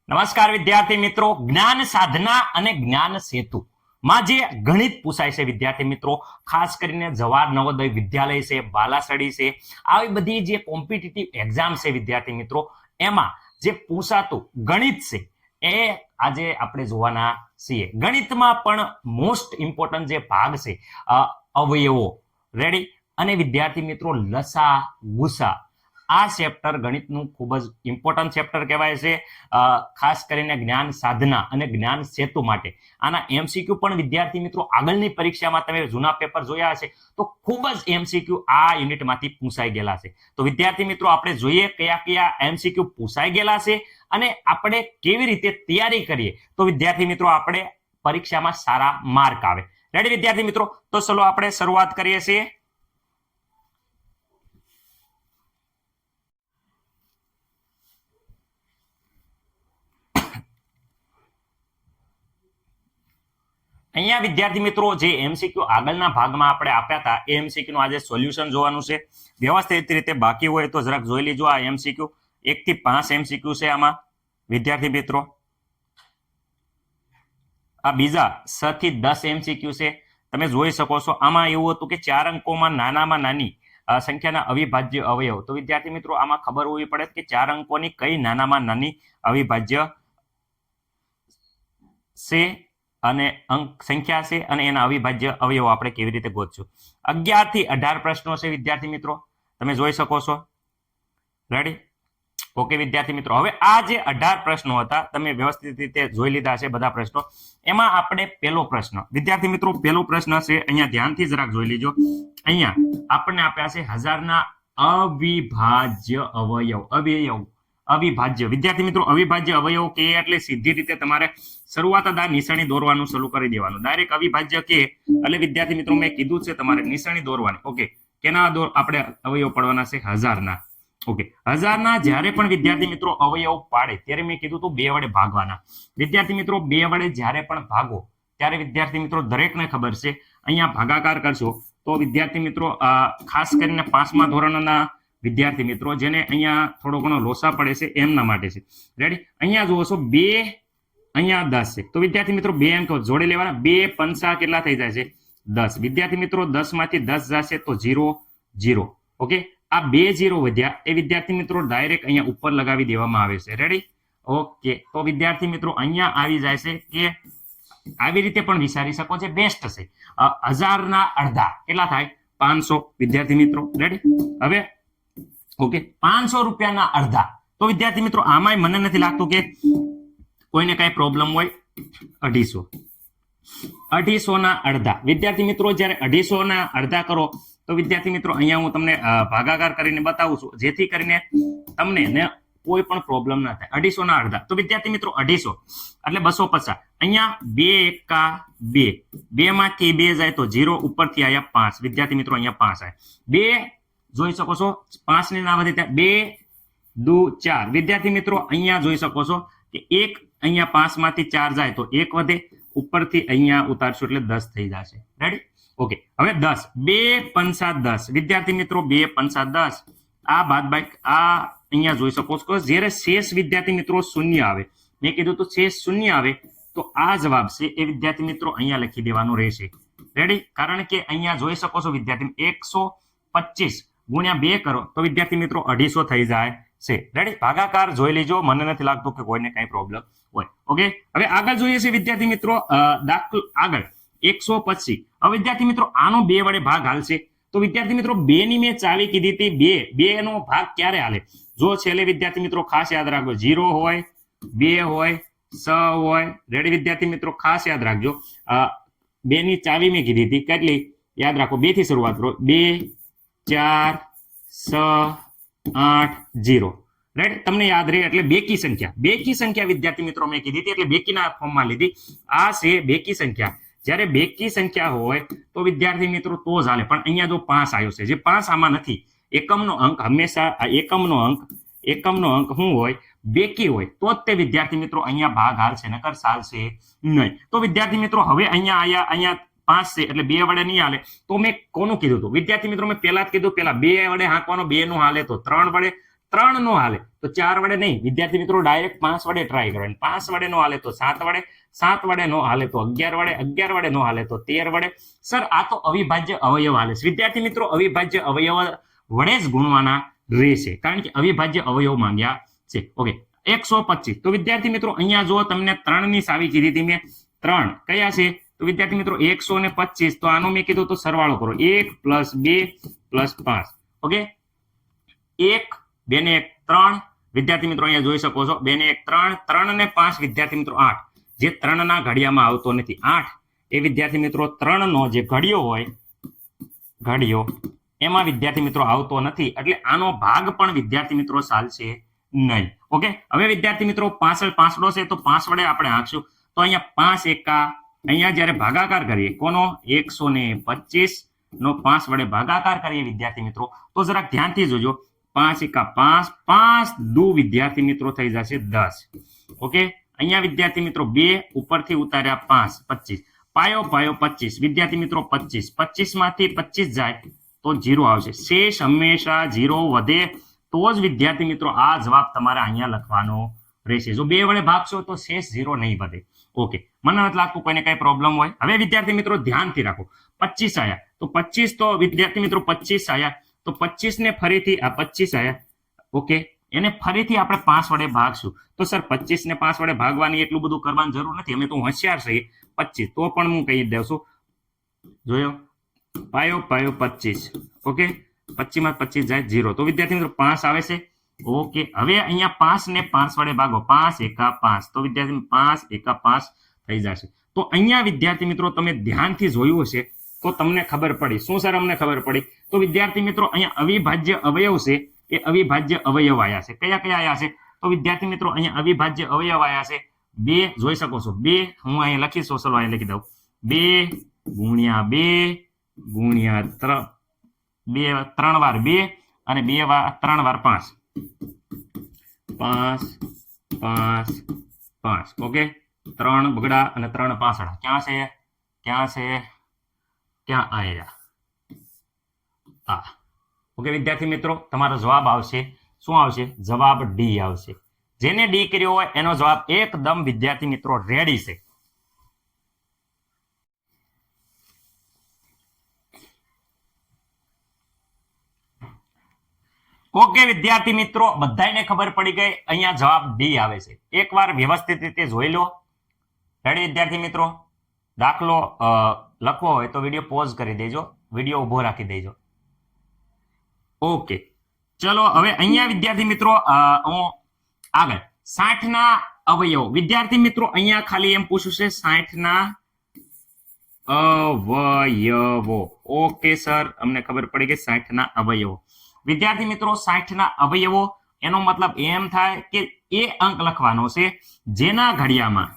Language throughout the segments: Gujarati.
નમસ્કાર વિદ્યાર્થી મિત્રો, જ્ઞાન સાધના અને જ્ઞાન સેતુ માં જે ગણિત પૂછાય છે વિદ્યાર્થી મિત્રો, ખાસ કરીને જવાહર નવોદય વિદ્યાલય છે, બાલાસડી છે, આવી બધી જે કોમ્પિટિટિવ એક્ઝામ છે વિદ્યાર્થી મિત્રો, એમાં જે પૂછાતું ગણિત છે એ આજે આપણે જોવાના છીએ. ગણિતમાં પણ મોસ્ટ ઇમ્પોર્ટન્ટ જે ભાગ છે અવયવો, રેડી, અને વિદ્યાર્થી મિત્રો લસા ગુસા, આ ચેપ્ટર ગણિતનું ખૂબ જ ઇમ્પોર્ટન્ટ ચેપ્ટર કહેવાય છે, ખાસ કરીને જ્ઞાન સાધના અને જ્ઞાન સેતુ માટે. આના એમસીક્યુ પણ વિદ્યાર્થી મિત્રો આગળની પરીક્ષામાં તમે જૂના પેપર જોયા હશે તો ખૂબ જ એમસીક્યુ આ યુનિટમાંથી પૂછાઈ ગયેલા છે. તો વિદ્યાર્થી મિત્રો આપણે જોઈએ કયા કયા એમસીક્યુ પૂછાઈ ગયેલા છે અને આપણે કેવી રીતે તૈયારી કરીએ તો વિદ્યાર્થી મિત્રો આપણે પરીક્ષામાં સારા માર્ક આવે. રેડી વિદ્યાર્થી મિત્રો? તો ચલો આપણે શરૂઆત કરીએ છીએ. અહીંયા વિદ્યાર્થી મિત્રો જે એમસીક્યુ આગળના ભાગમાં આપણે આપ્યા હતા એ એમસીક્યુ નું આજે સોલ્યુશન જોવાનું છે. વ્યવસ્થિત રીતે બાકી હોય તો જરાક જોઈ લીજો. આ એમસીક્યુ 1 થી 5 એમસીક્યુ છે આમાં વિદ્યાર્થી મિત્રો. આ બીજા 6 થી 10 એમસીક્યુ છે. તમે જોઈ શકો છો આમાં એવું હતું કે 4 અંકોમાં નાનામાં નાની સંખ્યાના અવિભાજ્ય અવયવ. તો વિદ્યાર્થી મિત્રો આમાં ખબર હોવી પડે કે 4 અંકોની કઈ નાનામાં નાની અવિભાજ્ય છે અને અંક સંખ્યા છે અને એના અવિભાજ્ય અવયવો આપણે કેવી રીતે ગોતશું. 11 થી 18 પ્રશ્નો છે વિદ્યાર્થી મિત્રો, તમે જોઈ શકો છો. રેડી? ઓકે વિદ્યાર્થી મિત્રો, હવે આ જે 18 પ્રશ્નો હતા તમે વ્યવસ્થિત રીતે જોઈ લીધા છે બધા પ્રશ્નો. એમાં આપણે પહેલો પ્રશ્ન વિદ્યાર્થી મિત્રો, પહેલો પ્રશ્ન છે, અહીંયા ધ્યાનથી જરાક જોઈ લીજો. અહીંયા આપણને આપ્યા છે 1000 ના અવિભાજ્ય અવિભાજ્ય વિદ્યાર્થી મિત્રો, અવિભાજ્ય અવયવ કે એટલે સીધી રીતે તમારે શરૂઆત જ આ નિશાની દોરવાનું શરૂ કરી દેવાનું. ડાયરેક્ટ અવિભાજ્ય કે એટલે વિદ્યાર્થી મિત્રો મેં કીધું છે તમારે નિશાની દોરવાની. ઓકે, કેના આપણે અવયવ પડવાના છે? 1000 ના. ઓકે, 1000 ના જ્યારે પણ વિદ્યાર્થી મિત્રો અવયવ પાડે ત્યારે મેં કીધું તું 2 વડે ભાગવાના. વિદ્યાર્થી મિત્રો 2 વડે જ્યારે પણ ભાગો ત્યારે વિદ્યાર્થી મિત્રો દરેકને ખબર છે અહીંયા ભાગાકાર કરશો તો વિદ્યાર્થી મિત્રો ખાસ કરીને 5મા ધોરણના વિદ્યાર્થી મિત્રો જેને અહીંયા થોડો ઘણો લોસા પડે છે એમના માટે છે. રેડી? અહીંયા જુઓ છો 2, અહીંયા 10 છે. તો વિદ્યાર્થી મિત્રો 2 અંકો જોડી લેવાના. 2 પંચા કેટલા થઈ જાય છે? 10. વિદ્યાર્થી મિત્રો 10 માંથી 10 જશે તો 0 0. ઓકે, આ 2 0 વધ્યા એ વિદ્યાર્થી મિત્રો ડાયરેક્ટ અહીંયા ઉપર લગાવી દેવામાં આવે છે. રેડી? ઓકે, તો વિદ્યાર્થી મિત્રો અહીંયા આવી જાય છે કે આવી રીતે પણ વિચારી શકો છો, બેસ્ટ છે. 1000 ના અડધા કેટલા થાય? 500 વિદ્યાર્થી મિત્રો. રેડી? હવે ઓકે, 500 રૂપિયાના અડધા. તો વિદ્યાર્થી મિત્રો આમાંય મને નથી લાગતું કે કોઈને કઈ પ્રોબ્લેમ હોય. 250 ના અડધા વિદ્યાર્થી મિત્રો, જ્યારે 250 ના અડધા કરો તો વિદ્યાર્થી મિત્રો અહીંયા હું તમને ભાગાકાર કરીને બતાવું છું જેથી કરીને તમને ને કોઈ પણ પ્રોબ્લેમ ના થાય. 250 ના અડધા તો વિદ્યાર્થી મિત્રો 250 એટલે 250. અહીંયા 2 એકા 2, 2 માંથી 2 જાય તો 0, ઉપરથી આયા 5 વિદ્યાર્થી મિત્રો, અહીંયા 5 આવે. 2 જોઈ શકો છો 5 ની ના વધે 2 2 4 વિદ્યાર્થી મિત્રો અહીંયા જોઈ શકો છો કે 1 અહીંયા 5 માંથી 4 જાય તો 1 વધે, ઉપરથી અહીંયા ઉતારશું એટલે 10 થઈ જશે. રેડી? ઓકે, હવે 10 2 પંચા 10 વિદ્યાર્થી મિત્રો 2 પંચા 10. આ બાદબાકી આ અહીંયા જોઈ શકો છો જ્યારે શેષ વિદ્યાર્થી મિત્રો 0 આવે, મેં કીધું તો શેષ 0 આવે તો આ જવાબ છે એ વિદ્યાર્થી મિત્રો અહીંયા લખી દેવાનું રહેશે. રેડી? કારણ કે અહીંયા જોઈ શકો છો વિદ્યાર્થી 125 ગુણ્યા 2 કરો તો વિદ્યાર્થી મિત્રો 250 થઈ જાય છે. રેડી? ભાગાકાર જોઈ લેજો, મને નથી લાગતું કે કોઈને કઈ પ્રોબ્લેમ હોય. ઓકે, હવે આગળ જોઈએ છે વિદ્યાર્થી મિત્રો દાખલો આગળ 125. હવે વિદ્યાર્થી મિત્રો આનો 2 વડે ભાગ હાલશે તો વિદ્યાર્થી મિત્રો 2 ની મેં ચાવી કીધી હતી. 2 નો ભાગ ક્યારે હાલે? જો છેલ્લે વિદ્યાર્થી મિત્રો ખાસ યાદ રાખજો 0 હોય, 2 હોય, 6 હોય. રેડી વિદ્યાર્થી મિત્રો? ખાસ યાદ રાખજો 2 ની ચાવી મેં કીધી હતી કેટલી? યાદ રાખો 2 થી શરૂઆત કરો. 2 4 6 8 0. રાઈટ? તમને યાદ રહે એટલે બેકી સંખ્યા વિદ્યાર્થી મિત્રો મેં કીધી હતી એટલે બેકીના ફોર્મમાં લીધી. આ છે બેકી સંખ્યા. જ્યારે બેકી સંખ્યા હોય તો વિદ્યાર્થી મિત્રો તો જ હાલે, પણ અહીંયા જો 5 આવ્યો છે, જે 5 આમાં નથી. એકમનો અંક હંમેશા એકમનો અંક શું હોય? બેકી હોય તો જ તે વિદ્યાર્થી મિત્રો અહીંયા ભાગ હાલશે, નકર ચાલશે નહીં. તો વિદ્યાર્થી મિત્રો હવે અહીંયા 5 છે એટલે 2 વડે નહીં હાલે. તો મેં કોનું કીધું હતું વિદ્યાર્થી મિત્રો? મેં પહેલા જ કીધું, પહેલા 2 વડે હાંકવાનો, 2 નું હાલે તો 3 વડે, 3 નો હાલે તો 4 વડે નહીં વિદ્યાર્થી મિત્રો, ડાયરેક્ટ 5 વડે ટ્રાય કરવાની. 5 વડે નો હાલે તો 7 વડે, 7 વડે નો હાલે તો 11 વડે, 11 વડે નો હાલે તો 13 વડે. સર આ તો અવિભાજ્ય અવયવ હાલે છે વિદ્યાર્થી મિત્રો. અવિભાજ્ય અવયવ વડે જ ગુણવાના રહેશે કારણ કે અવિભાજ્ય અવયવ માંગ્યા છે. ઓકે, 125. તો વિદ્યાર્થી મિત્રો અહીંયા જો તમને 3 ની સાવી કીધી હતી મેં, 3 કયા છે તો વિદ્યાર્થી મિત્રો 125. તો આનો મેં કીધું તો સરવાળો કરો, 1 + 2 + 5. ઓકે, 1 2 ને 1 3 વિદ્યાર્થી મિત્રો અહીંયા જોઈ શકો છો, 2 ને 1 3, 3 ને 5 વિદ્યાર્થી મિત્રો 8. જે 3 ના ઘડિયામાં આવતો નથી 8 એ વિદ્યાર્થી મિત્રો 3 નો જે ઘડિયો હોય, ઘડિયો એમાં વિદ્યાર્થી મિત્રો આવતો નથી એટલે આનો ભાગ પણ વિદ્યાર્થી મિત્રો ચાલશે નહીં. ઓકે, હવે વિદ્યાર્થી મિત્રો 5 પાંચડો છે તો 5 વડે આપણે આંકશું તો અહીંયા 5 એકા, અહીંયા જ્યારે ભાગાકાર કરીએ કોનો 125 નો 5 વડે ભાગાકાર કરીએ વિદ્યાર્થી મિત્રો તો જરાક ધ્યાનથી જોજો, 5 એકા 5, 5 દુ વિદ્યાર્થી મિત્રો થઈ જશે 10. ઓકે, અહીંયા વિદ્યાર્થી મિત્રો 2 ઉપરથી ઉતાર્યા 5, 25 પાયો પાયો 25 વિદ્યાર્થી મિત્રો 25, 25 માંથી 25 જાય તો 0 આવશે. શેષ હંમેશા 0 વધે તો જ વિદ્યાર્થી મિત્રો આ જવાબ તમારે અહીંયા લખવાનો રહેશે. જો 2 વડે ભાગશો તો શેષ 0 નહીં વધે. ઓકે, મને નથી લાગતું કોઈને કઈ પ્રોબ્લેમ હોય. હવે વિદ્યાર્થી મિત્રો ધ્યાનથી રાખો, 25 આયા તો 25 તો વિદ્યાર્થી મિત્રો 25 આયા તો 25 ને ફરીથી આ 25 આયા. ઓકે, એને ફરીથી આપણે 5 વડે ભાગશું તો સર 25 ને 5 વડે ભાગવાની એટલું બધું કરવાની જરૂર નથી, અમે તો હોશિયાર છીએ. 25 તો પણ હું કહી દઉં છું, જોયો પાયો પાયો 25. ઓકે, 25 માં 25 જાય 0 તો વિદ્યાર્થી મિત્રો 5 આવે છે. ઓકે, હવે અહીંયા 5 ને 5 વડે ભાગો, 5 એકા 5 તો વિદ્યાર્થી 5 એકા 5 થઈ જશે. તો અહીંયા વિદ્યાર્થી મિત્રો તમે ધ્યાનથી જોયું હશે તો તમને ખબર પડી. શું સર અમને ખબર પડી? તો વિદ્યાર્થી મિત્રો અહીંયા અવિભાજ્ય અવયવ છે એ અવિભાજ્ય અવયવ આયા છે. કયા કયા આયા છે તો વિદ્યાર્થી મિત્રો અહીંયા અવિભાજ્ય અવયવ આયા છે 2, જોઈ શકો છો 2. હું અહીંયા લખીશ, ચલો અહીંયા લખી દઉં, 2 ગુણ્યા 2 ગુણ્યા 3, 2 3 વાર 2 અને 2 વાર 3 વાર 5, 5 5 5. ઓકે, 3 બગડા અને 3 પાસડા ક્યાં છે, ક્યાં છે, ક્યાં આયા આ. ઓકે વિદ્યાર્થી મિત્રો તમારો જવાબ આવશે, શું આવશે? જવાબ ડી આવશે. જેને ડી કર્યો હોય એનો જવાબ એકદમ વિદ્યાર્થી મિત્રો રેડી છે. ઓકે વિદ્યાર્થી મિત્રો બધાને ખબર પડી ગઈ, અહીંયા જવાબ ડી આવે છે. એકવાર વ્યવસ્થિત રીતે જોઈ લો. રેડી વિદ્યાર્થી મિત્રો? દાખલો લખવો હોય તો વિડીયો પોઝ કરી દેજો, વિડીયો ઉભો રાખી દેજો. ઓકે, ચલો હવે અહીંયા વિદ્યાર્થી મિત્રો હું આગળ 60 ના અવયવ વિદ્યાર્થી મિત્રો અહીંયા ખાલી એમ પૂછ્યું છે 60 ના અવયવો. ઓકે સર, અમને ખબર પડી ગઈ 60 ના અવયવો. વિદ્યાર્થી મિત્રો 60 ના અવયવો એનો મતલબ એમ થાય કે એ અંક લખવાનો છે જેના ઘડિયામાં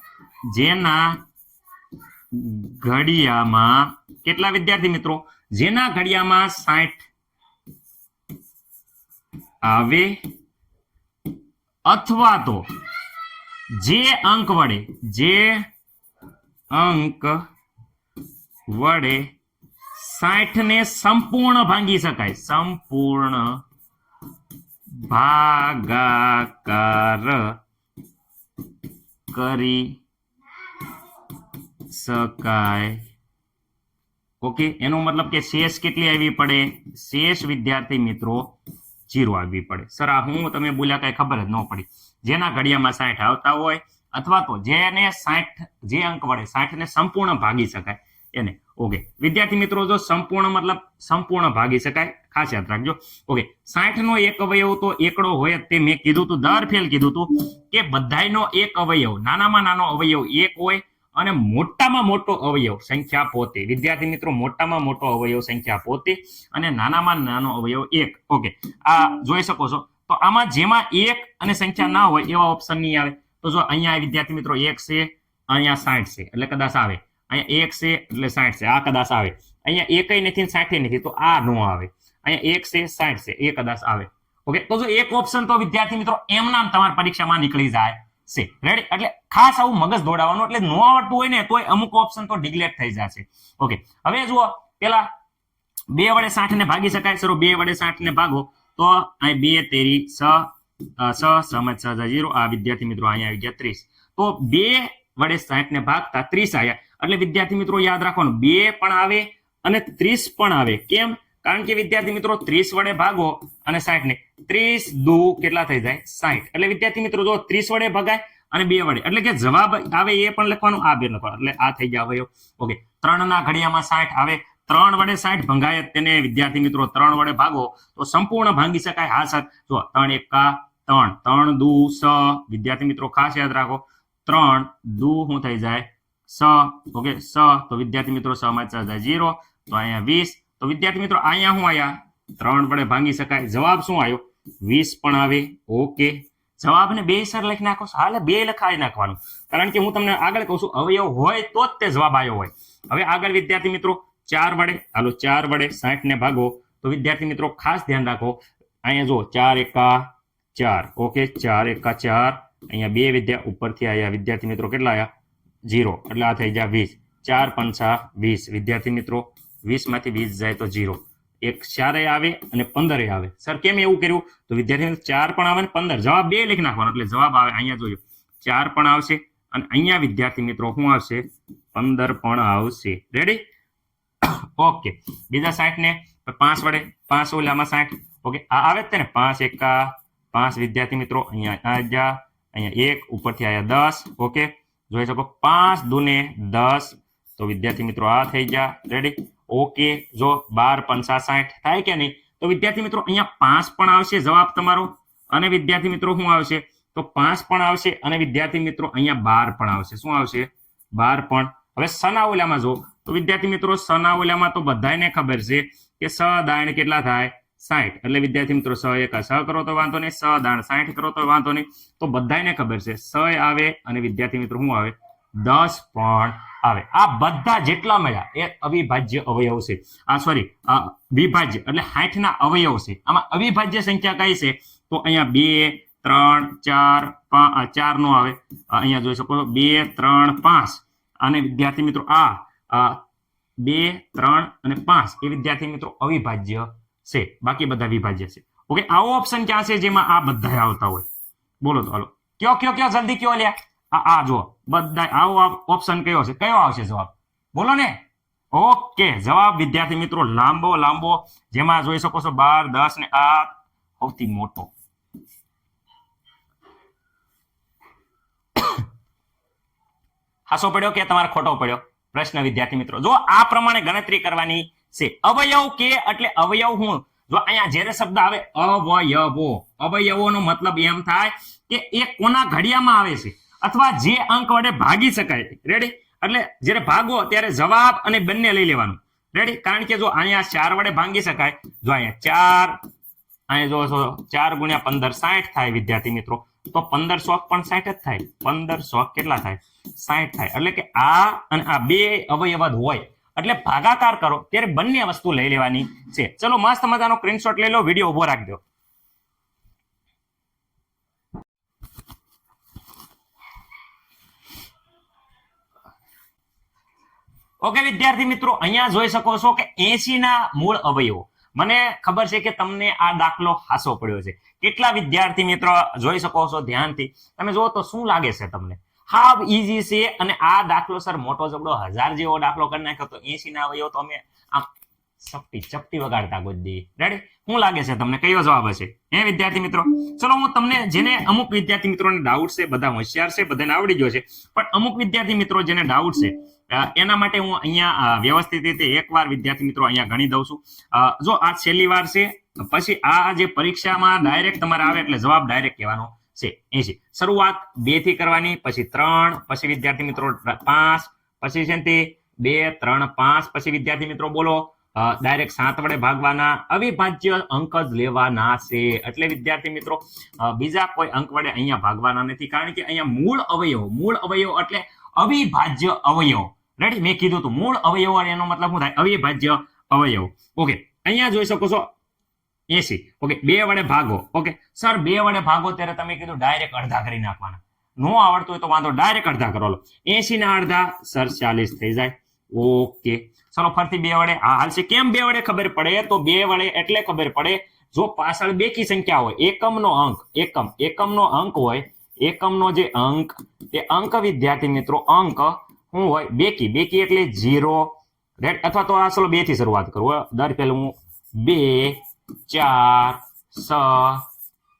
કેટલા વિદ્યાર્થી મિત્રો? જેના ઘડિયામાં 60 આવે અથવા તો જે અંક વડે 60 ને સંપૂર્ણ ભાંગી શકાય, સંપૂર્ણ ભાગાકાર કરી શકાય. ઓકે, એનો મતલબ કે શેષ કેટલી આવી પડે? શેષ વિદ્યાર્થી મિત્રો 0 આવવી પડે. સર આ હું તમે બોલ્યા કઈ ખબર જ ન પડી. જેના ઘડિયામાં 60 આવતા હોય અથવા તો જેને 60 જે અંક વડે 60 ને સંપૂર્ણ ભાગી શકાય એને. ઓકે વિદ્યાર્થી મિત્રો જો સંપૂર્ણ મતલબ સંપૂર્ણ ભાગી શકાય, ખાસ યાદ રાખજો. ઓકે, 60 નો એક અવયવ તો એકડો હોય, તે મેં કીધું તું, દર ફેલ કીધું તું કે બધાયનો એક અવયવ નાનામાં નાનો અવયવ 1 હોય અને મોટામાં મોટો અવયવ સંખ્યા પોતે. વિદ્યાર્થી મિત્રો મોટામાં મોટો અવયવ સંખ્યા પોતે અને નાનામાં નાનો અવયવ 1. ઓકે, આ જોઈ શકો છો. તો આમાં જેમાં 1 અને સંખ્યા ના હોય એવા ઓપ્શન નહીં આવે. તો જો અહીંયા વિદ્યાર્થી મિત્રો 1 છે, અહીંયા 60 છે એટલે કદાચ આવે. અહીંયા 1 છે એટલે 60 છે, આ કદાચ આવે. અહીંયા 1 નથી 60 નથી તો આ નો આવે. અહીંયા 1 છે 60 છે, એ કદાચ આવે. ઓકે, તો જો એક ઓપ્શન તો વિદ્યાર્થી મિત્રો એમ નામ તમારી પરીક્ષામાં નીકળી જાય છે. રેડી? એટલે ખાસ આવું મગજ દોડાવવાનું, એટલે નો આવડતું હોય ને તોય અમુક ઓપ્શન તો ડિગ્લેટ થઈ જશે. ઓકે, હવે જુઓ પેલા 2 વડે 60 ને ભાગી શકાય. સર 2 વડે 60 ને ભાગો તો અહીં 2 તેરી 0 આ વિદ્યાર્થી મિત્રો અહીંયા આવી ગયા 30. તો 2 વડે 60 ને ભાગતા 30 આવ્યા. એટલે વિદ્યાર્થી મિત્રો યાદ રાખવાનું 2 પણ આવે અને 30 પણ આવે. કેમ? કારણ કે વિદ્યાર્થી મિત્રો 30 વડે ભાગો અને 60 ને 30 દુ કેટલા થઈ જાય 60. એટલે વિદ્યાર્થી મિત્રો જો 30 વડે ભગાય અને 2 વડે, એટલે કે જવાબ આવે એ પણ લખવાનું, આ 2 લખવાનું, એટલે આ થઈ જાય અવયવ. ઓકે, 3 ના ઘડિયામાં 60 આવે, 3 વડે 60 ભંગાય તેને વિદ્યાર્થી મિત્રો 3 વડે ભાગો તો સંપૂર્ણ ભાંગી શકાય. હા સર, જો 3 એકા 3, 3 દુ 6. વિદ્યાર્થી મિત્રો ખાસ યાદ રાખો 3 દુ શું થઈ જાય 6. ઓકે 6, તો વિદ્યાર્થી મિત્રો 6 માં 4 જાય 0, તો અહીંયા 20. તો વિદ્યાર્થી મિત્રો અહીંયા શું આવ્યા 3 વડે ભાંગી શકાય. જવાબ શું આવ્યો 20 પણ આવે. ઓકે, જવાબને 2 સર લખી નાખો. હાલે 2 લખાવી નાખવાનું, કારણ કે હું તમને આગળ કહું છું અવયવ હોય તો જ તે જવાબ આવ્યો હોય. હવે આગળ વિદ્યાર્થી મિત્રો 4 વડે, હાલો 4 વડે 60 ને ભાગો તો વિદ્યાર્થી મિત્રો ખાસ ધ્યાન રાખો. અહીંયા જો 4 એકા 4. ઓકે, 4 એકા 4. અહીંયા 2 વિદ્યા ઉપરથી આવ્યા વિદ્યાર્થી મિત્રો કેટલા આવ્યા 0, એટલે આ થઈ જાય 20. 4 પંચા 20. વિદ્યાર્થી મિત્રો 20 માંથી 20 જાય તો 0. એક 4 આવે અને 15 આવે. સર કેમ એવું કર્યું? તો વિદ્યાર્થી 4 પણ આવે ને 15, જવાબ 2 લખી નાખવાનો એટલે જવાબ આવે. અહીંયા જોયો 4 પણ આવશે અને અહીંયા વિદ્યાર્થી મિત્રો શું આવશે 15 પણ આવશે. રેડી? ઓકે, બીજા 60 ને 5 વડે 5 ઓલામાં 60. ઓકે, આ આવે જ ને 5 એકા 5. વિદ્યાર્થી મિત્રો અહીંયા આજા, અહીંયા 1 ઉપરથી આવ્યા 10. ઓકે, જોઈ શકો 5 દુને 10, તો વિદ્યાર્થી મિત્રો આ થઈ ગયા. રેડી? ઓકે, જો 12 પંચા 60 થાય કે નહીં? તો વિદ્યાર્થી મિત્રો અહીંયા 5 પણ આવશે જવાબ તમારો, અને વિદ્યાર્થી મિત્રો શું આવશે તો 5 પણ આવશે અને વિદ્યાર્થી મિત્રો અહીંયા 12 પણ આવશે. શું આવશે 12 પણ. હવે સનાઓલામાં જો તો વિદ્યાર્થી મિત્રો સનાઓલામાં તો બધાને ખબર છે કે 6 દાણ કેટલા થાય 60. એટલે વિદ્યાર્થી મિત્રો 6 એકા 6 કરો તો વાંધો નહીં, 6 દાણ 60 કરો તો વાંધો નહીં. તો બધાને ખબર છે 6 આવે અને વિદ્યાર્થી મિત્રો શું આવે 10 પણ આવે. આ બધા જેટલા મળ્યા એ અવિભાજ્ય અવયવ છે. આ સોરી વિભાજ્ય એટલે 60 ના અવયવ છે. આમાં અવિભાજ્ય સંખ્યા કઈ છે? તો અહીંયા 2 3 4 5 4 નો આવે. અહીંયા જોઈ શકો 2 3 5 અને વિદ્યાર્થી મિત્રો આ 2 3 અને 5 એ વિદ્યાર્થી મિત્રો અવિભાજ્ય છે, બાકી બધા વિભાજ્ય છે. ઓકે, આવો ઓપ્શન ક્યાં છે જેમાં આ બધા આવતા હોય? બોલો તો હાલો, કયો જલ્દી કયો લ્યા. આ જો બધા આવો ઓપ્શન કયો છે? કયો આવશે જવાબ? બોલો ને. ઓકે, જવાબ વિદ્યાર્થી મિત્રો લાંબો જેમાં જોઈ શકો છો 12 10 ને આ સૌથી મોટો. હાસો પડ્યો કે તમારે ખોટો પડ્યો પ્રશ્ન? વિદ્યાર્થી મિત્રો જો આ પ્રમાણે ગણતરી કરવાની છે. અવયવ કે એટલે અવયવ હું જો અહીંયા જ્યારે શબ્દ આવે અવયવોનો મતલબ એમ થાય કે એ કોના ઘડિયામાં આવે છે અથવા જે અંક વડે ભાગી શકાય. રેડી? એટલે જ્યારે ભાગો ત્યારે જવાબ અને બંને લઈ લેવાનું. રેડી? કારણ કે જો અહીંયા 4 વડે ભાંગી શકાય, જો અહીંયા 4, અહીંયા જો 4 ગુણ્યા 15 60 થાય વિદ્યાર્થી મિત્રો. તો 1500 પણ 60 જ થાય. 1500 કેટલા થાય 60 થાય. એટલે કે આ અને આ 2 અવયવ જ હોય એટલે ભાગાકાર કરો ત્યારે બંને વસ્તુ લઈ લેવાની છે. ચલો મસ્ત મજાનો સ્ક્રીનશોટ લઈ લો, વિડીયો ઉભો રાખજો. ઓકે વિદ્યાર્થી મિત્રો, અહીંયા જોઈ શકો છો કે 80 ના મૂળ અવયવો. મને ખબર છે કે તમને આ દાખલો હાસો પડ્યો છે. કેટલા વિદ્યાર્થી મિત્રો જોઈ શકો છો ધ્યાનથી? તમે જુઓ તો શું લાગે છે તમને? હાવ ઈઝી છે. અને આ દાખલો સર મોટો જબડો 1000 જેવો દાખલો કરી નાખ્યો તો 80 ના અવયવ તો અમે આમ ચપટી વગાડતા ગોદી. રેડી? શું લાગે છે તમને કયો જવાબ હશે હે વિદ્યાર્થી મિત્રો? ચલો હું તમને જેને અમુક વિદ્યાર્થી મિત્રોને ડાઉટ છે, બધા હોશિયાર છે, બધાને આવડી ગયો છે, પણ અમુક વિદ્યાર્થી મિત્રો જેને ડાઉટ છે એના માટે હું અહીંયા વ્યવસ્થિત રીતે એકવાર વિદ્યાર્થી મિત્રો અહીંયા ગણી દઉં છું. જો આ છેલ્લી વાર છે, પછી આ જે પરીક્ષામાં ડાયરેક્ટ તમારે આવે એટલે જવાબ ડાયરેક્ટ કહેવાનો છે 80. શરૂઆત 2 થી કરવાની, પછી 3, પછી વિદ્યાર્થી મિત્રો 5, પછી છે તે 2 3 5, પછી વિદ્યાર્થી મિત્રો બોલો ડાયરેક્ટ 7 વડે ભાગવાના. અવિભાજ્ય અંક જ લેવાના છે. એટલે વિદ્યાર્થી મિત્રો બીજા કોઈ અંક વડે અહીંયા ભાગવાના નથી, કારણ કે અહીંયા મૂળ અવયવ એટલે અવિભાજ્ય અવયવ. રેડી? મેં કીધું હતું મૂળ અવયવ એનો મતલબ શું થાય? અવિભાજ્ય અવયવ. ઓકે, અહીંયા જોઈ શકો છો 80. ઓકે, 2 વડે ભાગો. ઓકે સર 2 વડે ભાગો ત્યારે તમે કીધું ડાયરેક્ટ અડધા કરી નાખવાના. નો આવડતું હોય તો વાંધો, ડાયરેક્ટ અડધા કરો. 80 ના અડધા સર 40 થઈ જાય. ઓકે, ચલો ફરીથી 2 વડે હાલશે. કેમ 2 વડે ખબર પડે? તો 2 વડે એટલે ખબર પડે જો પાછળ બેકી સંખ્યા હોય, એકમનો અંક, એકમનો અંક હોય, એકમનો જે અંક, તે અંક વિદ્યાર્થી મિત્રો અંક શું હોય? બેકી એટલે 0, રાઈટ? અથવા તો આ ચલો 2 થી શરૂઆત કરું. દર પહેલું હું 2, 4, 6,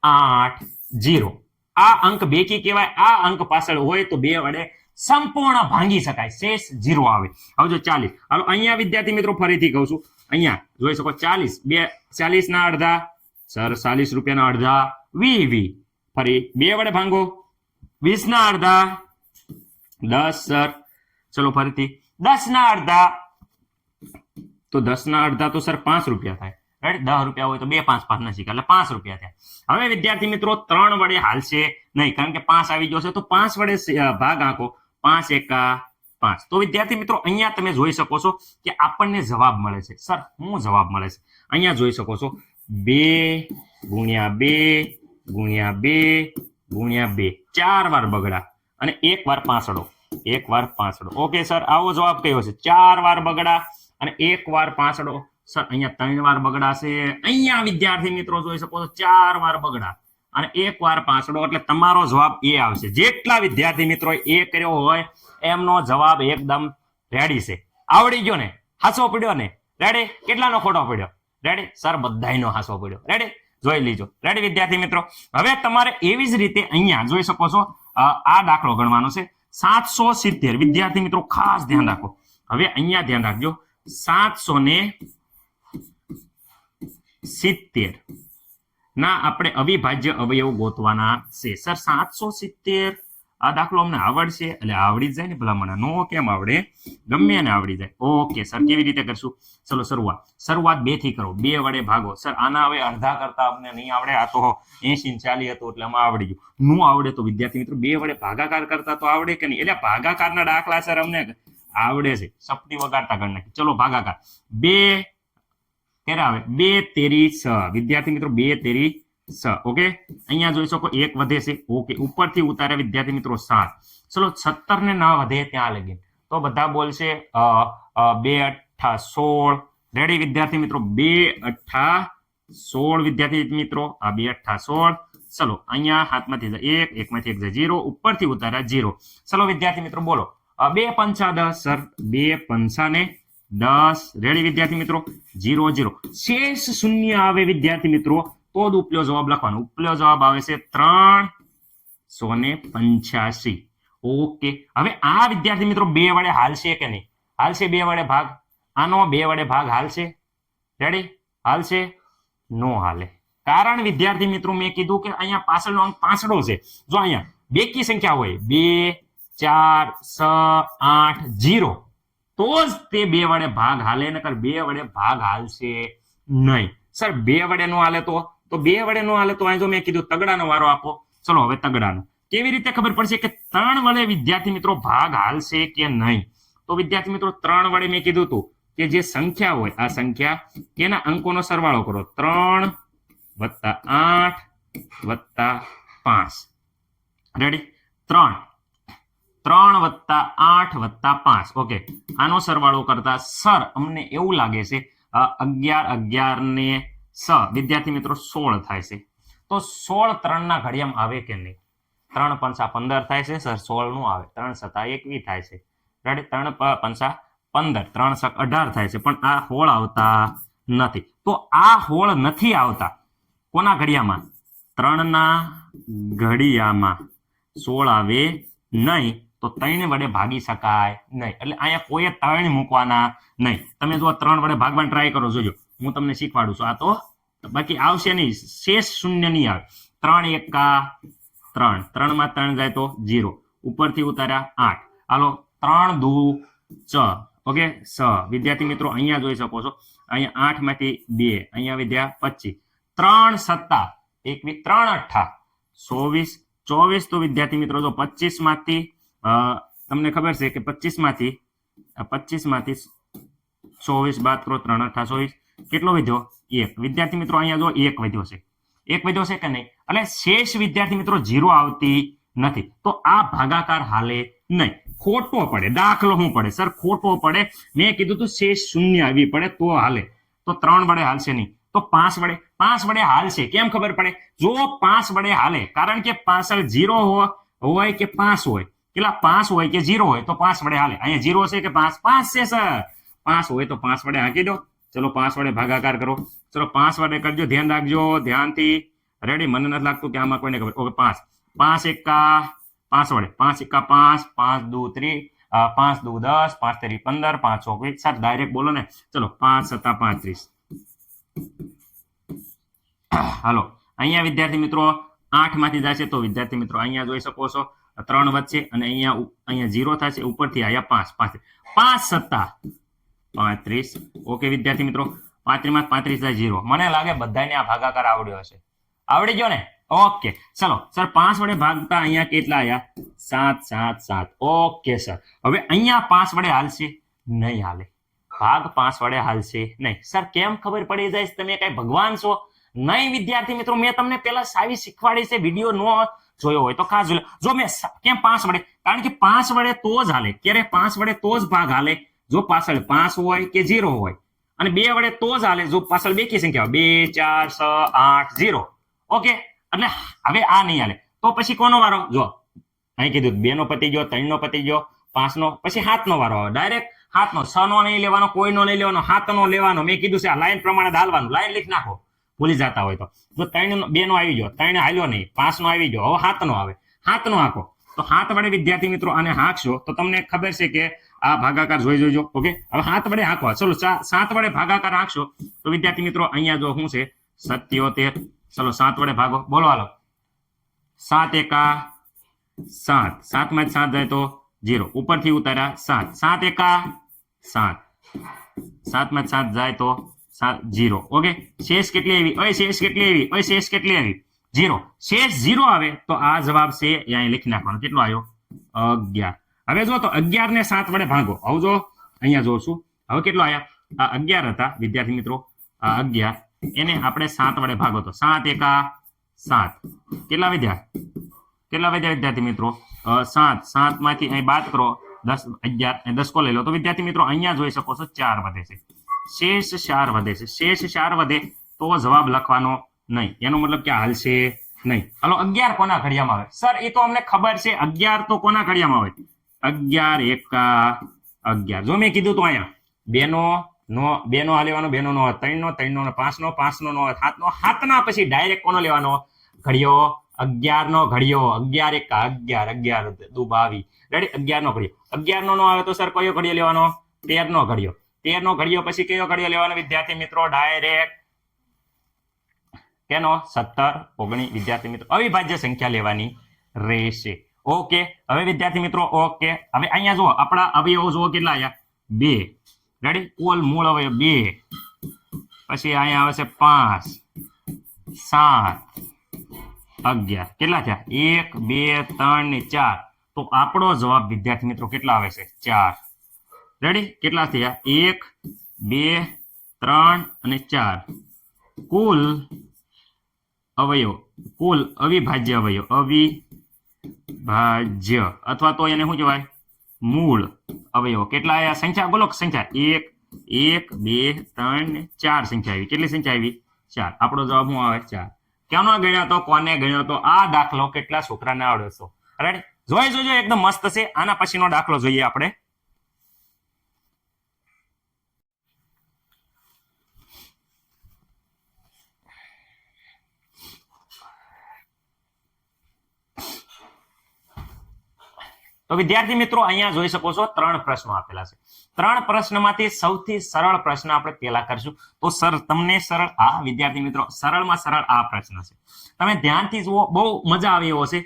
8, 0. આ અંક બેકી કહેવાય. આ અંક પાછળ હોય તો 2 વડે સંપૂર્ણ ભાંગી શકાય, શેષ 0 આવે. હવે જો 40, હાલો અહીંયા વિદ્યાર્થી મિત્રો ફરીથી કહું છું, અહીંયા જોઈ શકો 40, 40 ના અડધા સર, 40 રૂપિયાના અડધા 20, ફરી 2 વડે ભાંગો, 20 ના અડધા 10 સર, ચલો ફરીથી 10 ના અડધા, તો 10 ના અડધા તો સર 5 રૂપિયા થાય, રાઈટ? 10 રૂપિયા હોય તો 2 5 5 ના સિક્કા એટલે 5 રૂપિયા થાય. હવે વિદ્યાર્થી મિત્રો 3 વડે હાલશે નહીં, કારણ કે 5 આવી ગયો છે, તો 5 વડે ભાગ આંકો, 5 એકા 5. તો વિદ્યાર્થી મિત્રો અહીંયા તમે જોઈ શકો છો કે આપણને જવાબ મળે છે. સર શું જવાબ મળે છે? અહીંયા જોઈ શકો છો 2 ગુણ્યા 2 ગુણ્યા 2 ગુણ્યા 2, 4 વાર બગડા અને 1 વાર પાંસડો, 1 વાર પાંસડો. ઓકે સર, આવો જવાબ કયો છે? 4 વાર બગડા અને 1 વાર પાંસડો. સર અહીંયા 3 વાર બગડા છે. અહીંયા વિદ્યાર્થી મિત્રો જોઈ શકો છો 4 વાર બગડા અને 1 વાર પાંસડો, એટલે તમારો જવાબ એ આવશે. જેટલા વિદ્યાર્થી મિત્રો એ કર્યો હોય એમનો જવાબ એકદમ રેડી છે. આવડી ગયો ને? હાસો પડ્યો ને? રેડી? કેટલાનો ખોટો પડ્યો? રેડી? સર બધાયનો હાસો પડ્યો. રેડી? જોઈ લીજો. રેડી વિદ્યાર્થી મિત્રો? હવે તમારે એવી જ રીતે અહીંયા જોઈ શકો છો, આ દાખલો ગણવાનો છે 770. વિદ્યાર્થી મિત્રો ખાસ ધ્યાન રાખો. હવે અહીંયા ધ્યાન રાખજો, 770 ના આપણે અવિભાજ્ય અવયવ ગોતવાના છે. સર 770 આ દાખલો અમને આવડશે? એટલે આવડી જાય ને ભલા મને, નો કેમ આવડે? ગમે એને આવડી જાય. ઓકે સર, કેવી રીતે કરશું? ચલો શરૂઆત 2 થી કરો, 2 વડે ભાગો. સર આના હવે અડધા કરતા અમને નહીં આવડે, આ તો 80 ને 40 હતું એટલે આમાં આવડી ગયું. નો આવડે તો વિદ્યાર્થી મિત્રો 2 વડે ભાગાકાર કરતા તો આવડે કે નહીં? એટલે ભાગાકારના દાખલા સર અમને આવડે છે, સપટી વગાડતા કરી નાખી. ચલો ભાગાકાર 2 ત્યારે આવે 2 તેરી 6. વિદ્યાર્થી મિત્રો 2 તેરી 6. ઓકે, અહીંયા જોઈ શકો 1 વધે છે. ઓકે, ઉપરથી ઉતારે વિદ્યાર્થી મિત્રો 7. ચલો 17 ને ના વધે ત્યાં લગી તો બધા બોલશે 2 અઠ્ઠા 16. રેડી વિદ્યાર્થી મિત્રો? 2 અઠ્ઠા 16 વિદ્યાર્થી મિત્રો, આ 2 અઠ્ઠા 16. ચલો અહીંયા હાથમાંથી 1, 1 માંથી 1 0, ઉપરથી ઉતાર્યા 0. ચલો વિદ્યાર્થી મિત્રો બોલો 2 પંચા 10. સર 2 પંચા ને 10. રેડી વિદ્યાર્થી મિત્રો? 0 0. શેષ શૂન્ય આવે વિદ્યાર્થી મિત્રો તો જ ઉપલ્યો જવાબ લખવાનો. ઉપલ્યો જવાબ આવે છે 385. ઓકે, હવે આ વિદ્યાર્થી મિત્રો 2 વડે હાલશે કે નહીં? હાલશે 2 વડે ભાગ. આનો 2 વડે ભાગ હાલશે? રેડી? હાલશે? નો હાલે. કારણ વિદ્યાર્થી મિત્રો મેં કીધું કે અહીંયા પાછળનો અંક પાંસડો છે. જો અહીંયા બેકી સંખ્યા હોય 2 4 6 8 0 તો જ તે 2 વડે ભાગ હાલે, નકર 2 વડે ભાગ હાલશે નહીં. સર 2 વડે નો હાલે તો 2 વડે નો હાલે તો અહીં જો મેં કીધું તગડાનો વારો આપો. ચલો હવે તગડાનો કેવી રીતે ખબર પડશે કે 3 વડે વિદ્યાર્થી મિત્રો ભાગ હાલશે કે નહીં? તો વિદ્યાર્થી મિત્રો 3 વડે મેં કીધું હતું કે જે સંખ્યા હોય, આ સંખ્યા તેના અંકોનો સરવાળો કરો. 3 + 8 + 5. રેડી? 3 + 8 + 5. ઓકે, આનો સરવાળો કરતા સર અમને એવું લાગે છે 11 11 ને 6 વિદ્યાર્થી મિત્રો 16 થાય છે. તો 16 3 ના ઘડિયામાં આવે કે નહીં? 3 પંચા 15 થાય છે સર, 16 નું આવે. 3 સતા 21 થાય છે. રેડી? 3 પંચા 15, 3 સક 18 થાય છે. પણ આ હોળ આવતા નથી. તો આ હોળ નથી આવતા કોના ઘડિયામાં? 3 ના ઘડિયામાં 16 આવે નહીં. તો 3 વડે ભાગી શકાય નહીં. એટલે અહીંયા કોઈ 3 મૂકવાના નહીં. તમે જો 3 વડે ભાગવાનો ટ્રાય કરો, જોજો હું તમને શીખવાડું છું. આ તો બાકી આવશે નહીં, શેષ શૂન્ય નહીં આવે. 3 એકા 3, 3 માં 3 જાય તો 0, ઉપરથી ઉતાર્યા 8. હાલો 3 દુ 6. ઓકે 6 વિદ્યાર્થી મિત્રો અહીંયા જોઈ શકો છો. અહીંયા 8 માંથી 2, અહીંયા વિદ્યા 25. 3 સત્તા 21, 3 અઠ્ઠા 24. 24 તો વિદ્યાર્થી મિત્રો જો 25 માંથી તમને ખબર છે કે 25 માંથી 24 બાદ કરો, 3 અઠ્ઠા 24. કેટલો વધ્યો? 1. વિદ્યાર્થી મિત્રો અહીંયા જો 1 વધ્યો છે. 1 વધ્યો છે કે નહીં? એટલે શેષ વિદ્યાર્થી મિત્રો 0 આવતી નથી. તો આ ભાગાકાર હાલે નહીં, ખોટો પડે. દાખલો શું પડે સર? ખોટો પડે. મેં કીધું તું શેષ શૂન્ય આવી પડે તો હાલે. તો 3 વડે હાલશે નહીં. તો 5 વડે હાલશે. કેમ ખબર પડે? જો 5 વડે હાલે, કારણ કે પાછળ 0 હોય કે 5 હોય, કેટલા 5 હોય કે 0 હોય તો 5 વડે હાલે. અહીંયા 0 છે કે 5? 5 છે સર. 5 હોય તો 5 વડે હાંકી દો. ચલો 5 વડે ભાગાકાર કરો. ચલો 5 વડે કરજો, ધ્યાન રાખજો, ધ્યાનથી. રેડી? મને નથી લાગતું કે આમાં કોઈને ખબર. ઓકે, 5 5 એકા 5 વડે 5 એકા 5 5 દુ 3 5 દુ 10 5 તેરી 15 5 ચોક 20. સર ડાયરેક્ટ બોલો ને. ચલો 5 સત્તા 35. હાલો, અહીંયા વિદ્યાર્થી મિત્રો 8 માંથી જશે તો વિદ્યાર્થી મિત્રો અહીંયા જોઈ શકો છો 3 વધશે અને અહીંયા 0 થશે, ઉપરથી આયા 5 5 સત્તા 35. ઓકે વિદ્યાર્થી મિત્રો, 35 માં 35 થાય 0. મને લાગે બધાને આ ભાગાકાર આવડ્યો હશે. આવડી ગયો ને? ઓકે, ચલો સર 5 વડે ભાગતા અહીંયા કેટલા આયા? 7 7 7. ઓકે સર, હવે અહીંયા 5 વડે હાલશે? નહીં હાલે. ભાગ 5 વડે હાલશે નહીં. સર કેમ ખબર પડી જાય? તમે કઈ ભગવાન છો? નહીં વિદ્યાર્થી મિત્રો, મેં તમને પેલા સાવી શીખવાડી છે. વિડીયો નો જોયો હોય તો ખાસ જો. મેં કેમ 5 વડે? કારણ કે 5 વડે તો જ હાલે. ક્યારે 5 વડે તો જ ભાગ હાલે? જો પાછળ 5 હોય કે 0 હોય. અને 2 વડે તો જ હાલે જો પાછળ બેકી સંખ્યા 2 4 6 8 0. ઓકે, એટલે હવે આ નહીં હાલે તો પછી કોનો વારો? જો અહીં કીધું 2 નો પતી ગયો, 3 નો પતી ગયો, 5 નો, પછી 7 નો વારો આવે. ડાયરેક્ટ 7 નો, 6 નો નહીં લેવાનો, કોઈ નો નહીં લેવાનો, 7 નો લેવાનો. મેં કીધું છે આ લાઈન પ્રમાણે હાલવાનું. લાઈન લીખ નાખો ભૂલી જતા હોય તો. જો 2 નો આવી ગયો, 3 હાલ્યો નહીં, 5 નો આવી ગયો, હવે 7 નો આવે. 7 નો હાંકો તો 7 વડે વિદ્યાર્થી મિત્રો આને હાંકશો તો તમને ખબર છે કે આ ભાગાકાર જોઈ જોજો. ઓકે, હવે 7 વડે હાંકવા. ચલો 7 વડે ભાગાકાર હાંકશો તો વિદ્યાર્થી મિત્રો અહીંયા જો શું છે? 77. ચલો 7 વડે ભાગો. બોલો હાલો. 7 એકા 7. 7 માં 7 જાય તો 0. ઉપરથી ઉતાર્યા 7. 7 એકા 7. 7 માં 7 જાય તો 0. ઓકે, શેષ કેટલી આવી? ઓય શેષ કેટલી આવી? ઓય શેષ કેટલી આવી? 0. શેષ 0 આવે તો આ જવાબ છે અહીંયા લખી નાખવાનો. કેટલો આવ્યો? 11. હવે જો તો 11 ને 7 વડે ભાગો. હવે જો અહીંયા જોશું હવે કેટલો આયા? આ 11 હતા વિદ્યાર્થી મિત્રો. આ 11 એને આપણે 7 વડે ભાગો તો 7 એકા 7. કેટલા વધ્યા? કેટલા વધ્યા વિદ્યાર્થી મિત્રો? 7. 7 માંથી અહીં બાદ કરો 10 11 10 કો લઈ લો તો વિદ્યાર્થી મિત્રો અહીંયા જોઈ શકો છો 4 વધે છે. શેષ 4 વધે છે. શેષ 4 વધે તો જવાબ લખવાનો નહીં. એનો મતલબ કે હાલશે નહીં. હાલો 11 કોના ઘડિયામાં આવે? સર એ તો અમને ખબર છે. 11 તો કોના ઘડિયામાં આવે? 11 એકા 11. જો મેં કીધું તો અહીંયા 2 નો લેવાનો, 2 નો 3 નો 3 નો 5 નો 5 નો 7 નો 7 ના પછી ડાયરેક્ટ કોનો લેવાનો? ઘડિયો. 11 નો ઘડિયો. 11 એકા 11. 11 દુ 22. રેડી? 11 નો ઘડિયો. 11 નો આવે તો સર કયો ઘડિયો લેવાનો? 13 નો ઘડિયો. 13 નો ઘડિયો પછી કયો ઘડિયો લેવાનો વિદ્યાર્થી મિત્રો? ડાયરેક્ટ કેનો? 17 19 વિદ્યાર્થી મિત્રો અવિભાજ્ય સંખ્યા લેવાની રહેશે. ઓકે, હવે વિદ્યાર્થી મિત્રો ઓકે, હવે અહીંયા જુઓ આપણા અવયવો જુઓ કેટલા આવ્યા? 2. રેડી? કુલ મૂળ અવયવ 2. પછી અહીંયા આવે છે 5 7 11. કેટલા થયા? 1 2 3 ને 4. તો આપણો જવાબ વિદ્યાર્થી મિત્રો કેટલા આવે છે? 4. રેડી? કેટલા થયા? 1 2 3 અને 4. કુલ અવયવ, કુલ અવિભાજ્ય અવયવ, અવિભાજ્ય અથવા તો એને શું કહેવાય? મૂળ અવયવ કેટલા આયા? સંખ્યા બોલો. સંખ્યા 1 1 2 3 4 સંખ્યા આવી. કેટલી સંખ્યા આવી? 4. આપણો જવાબ શું આવે? 4. કેનો ગણ્યો તો? કોને ગણ્યો તો? આ દાખલો કેટલા છોકરાને આવડ્યો છો? રાઈટ? જોઈ જોજો, એકદમ મસ્ત છે. આના પછીનો દાખલો જોઈએ આપણે. તો વિદ્યાર્થી મિત્રો અહીંયા જોઈ શકો છો 3 પ્રશ્નો આપેલા છે. 3 પ્રશ્નમાંથી સૌથી સરળ પ્રશ્ન આપણે પહેલા કરશું. તો સર તમને સરળ આ વિદ્યાર્થી મિત્રો સરળમાં સરળ આ પ્રશ્ન છે. તમે ધ્યાનથી જુઓ, બહુ મજા આવે એવો છે.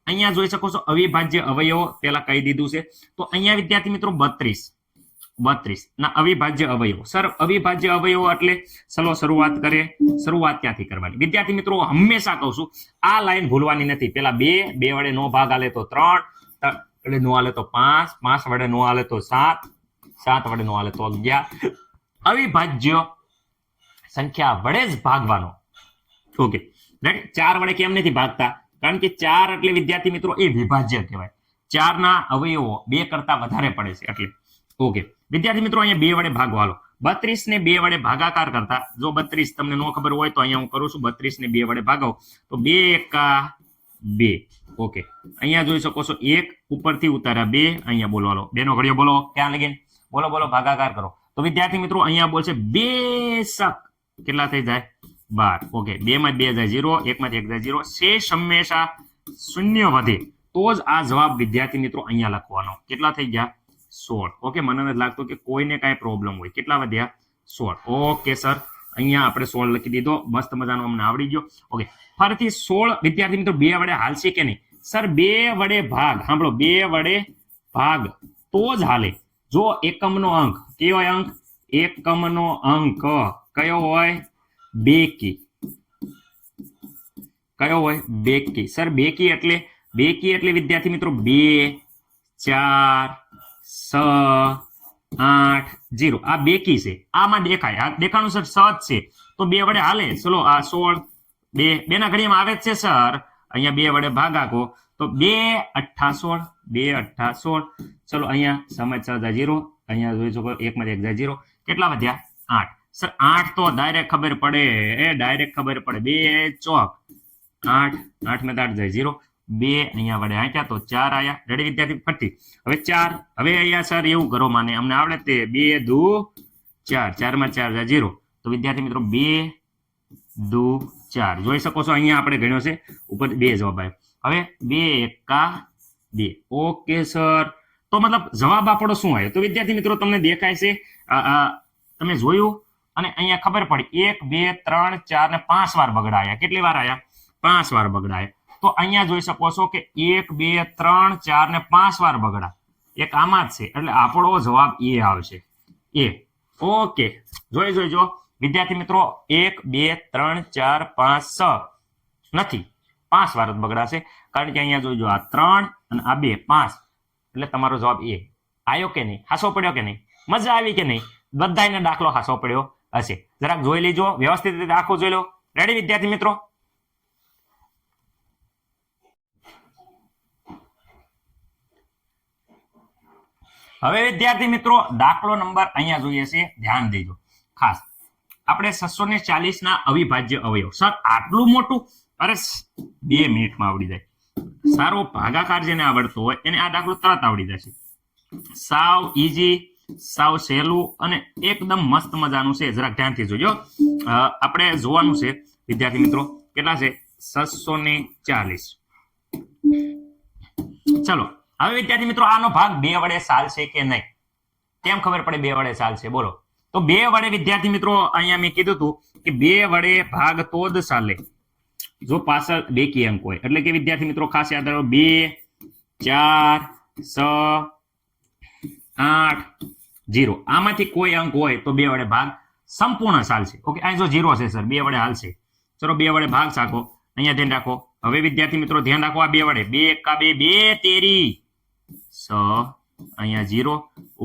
અહીંયા જોઈ શકો છો અવિભાજ્ય અવયવો પહેલા કહી દીધું છે. તો અહીંયા વિદ્યાર્થી મિત્રો 32 ના અવિભાજ્ય અવયવો. સર અવિભાજ્ય અવયવો એટલે ચલો શરૂઆત કરીએ. શરૂઆત ક્યાંથી કરવાની વિદ્યાર્થી મિત્રો? હંમેશા કહું છું આ લાઈન ભૂલવાની નથી. પેલા 2 વડે નો ભાગ આલે તો 3 વડે નો આલે તો 5 5 વડે નો આલે તો 7 7 વડે નો આલે તો 11. અવિભાજ્ય સંખ્યા વડે જ ભાગવાનો. Okay, right? 4 વડે કેમ નથી ભાગતા? કારણ કે 4 એટલે વિદ્યાર્થી મિત્રો એ વિભાજ્ય કહેવાય. 4 ના અવયવો 2 કરતા વધારે પડે છે એટલે. ઓકે વિદ્યાર્થી મિત્રો અહીંયા 2 વડે ભાગો. હાલો 32 ને 2 વડે ભાગાકાર કરતા, જો 32 તમને ન ખબર હોય તો અહીંયા હું કરું છું, 32 ને 2 વડે ભાગાવો તો 2 એકા 2. ઓકે, અહીંયા જોઈ શકો છો 1 ઉપરથી ઉતાર્યા 2, અહીંયા બોલો, હાલો 2 નો ઘડિયો બોલો, ક્યાં લગીને બોલો, બોલો, ભાગાકાર કરો. તો વિદ્યાર્થી મિત્રો અહીંયા બોલશે 2 શક કેટલા થઈ જાય 12. ઓકે, 2 માં 2 જાય 0, 1 માં 1 જાય 0, શેષ હંમેશા શૂન્ય વધે તો જ આ જવાબ વિદ્યાર્થી મિત્રો અહીંયા લખવાનો. કેટલા થઈ ગયા 16. ઓકે, મને નથી લાગતું કે કોઈને કાંઈ પ્રોબ્લેમ હોય. કેટલા વધ્યા 16. ઓકે સર, અહીંયા આપણે 16 લખી દીધો, મસ્ત મજાનો અમને આવડી ગયો. ઓકે, ફરીથી 16 વિદ્યાર્થી મિત્રો 2 વડે હાલશે કે નહીં? સર 2 વડે ભાગ, સાંભળો, 2 વડે ભાગ તો જ હાલે. જો એકમનો અંક કયો હોય? અંક એકમનો અંક કયો હોય? બેકી. કયો હોય? બેકી. સર બેકી એટલે વિદ્યાર્થી મિત્રો 2 4 6 8 0. આ બેકી છે, આમાં દેખાય, આ દેખાણું સર સત છે તો 2 વડે હાલે. ચલો આ 16 2 ના ઘડિયામાં આવે જ છે સર, અહીંયા 2 વડે ભાગાકો તો 2 8 16, 2 8 16. ચલો અહીંયા સમજ 6 જાય 0, અહીંયા જોઈ શકો 1 માં 1 જાય 0. કેટલા વધ્યા 8. સર 8 તો ડાયરેક્ટ ખબર પડે, ડાયરેક્ટ ખબર પડે. 2 ચોક 8, 8 માં 8 જાય 0, 2 અહીંયા વડે આંક્યા તો 4 આયા. રેડી વિદ્યાર્થી? ફટી. હવે 4, હવે અહીંયા સર એવું કરો, માને અમને આવડે તે 2 દુ 4, 4 માં 4 જાય 0. તો વિદ્યાર્થી મિત્રો 2 દુ 4 જોઈ શકો છો, અહીંયા આપણે ગણ્યો છે ઉપર 2 જવાબ આવ્યો. હવે 2 એકા 2. ઓકે સર, તો મતલબ જવાબ આપણો શું આવ્યો? તો વિદ્યાર્થી મિત્રો તમને દેખાય છે, તમે જોયું અને અહીંયા ખબર પડી 1 2 3 4 ને 5 વાર બગડાયા. કેટલી વાર આયા? 5 વાર બગડાયા. તો અહીંયા જોઈ શકો છો કે 1 2 3 4 ને 5 વાર બગડા, એક આમાં જ છે, એટલે આપણો જવાબ એ આવશે, એ. ઓકે, જોઈજો વિદ્યાર્થી મિત્રો, 1 2 3 4 5 6 નથી, 5 વાર જ બગડાશે, કારણ કે અહીંયા જોઈજો આ 3 અને આ 2 5, એટલે તમારો જવાબ એ આવ્યો કે નહીં? હાસો પડ્યો કે નહીં? મજા આવી કે નહીં? બધાને દાખલો હાસો પડ્યો હશે. જરાક જોઈ લેજો, વ્યવસ્થિત રીતે આખો જોઈ લો. રેડી વિદ્યાર્થી મિત્રો? હવે વિદ્યાર્થી મિત્રો દાખલો નંબર અહીંયા જોઈએ છે, ધ્યાન દેજો ખાસ. આપણે 640 ના અવિભાજ્ય અવયવ. સર આટલું મોટું? અરે 2 મિનિટમાં આવડી જાય. સારો ભાગાકાર જેને આવડતો હોય એને આ દાખલો તરત આવડી જશે. સાવ ઈઝી, સાવ સહેલું અને એકદમ મસ્ત મજાનું છે. જરાક ધ્યાનથી જોજો. આપણે જોવાનું છે વિદ્યાર્થી મિત્રો કેટલા છે? 640. ચલો હવે વિદ્યાર્થી મિત્રો આનો ભાગ 2 વડે ચાલશે કે નહીં? કેમ ખબર પડે 2 વડે ચાલશે? બોલો. તો 2 વડે વિદ્યાર્થી મિત્રો અહીંયા મેં કીધું હતું કે 2 વડે ભાગ તો જ ચાલે જો પાછળ બેકી અંક હોય. એટલે કે વિદ્યાર્થી મિત્રો ખાસ યાદ રાખો, 2 4 6 8 0 આમાંથી કોઈ અંક હોય તો 2 વડે ભાગ સંપૂર્ણ ચાલશે. ઓકે, અહીં જો 0 છે સર, 2 વડે હાલશે. ચલો 2 વડે ભાગ સાકો, અહીંયા ધ્યાન રાખો. હવે વિદ્યાર્થી મિત્રો ધ્યાન રાખો, આ 2 વડે 2 એકા 2, 2 તેરી 6, અહીંયા 0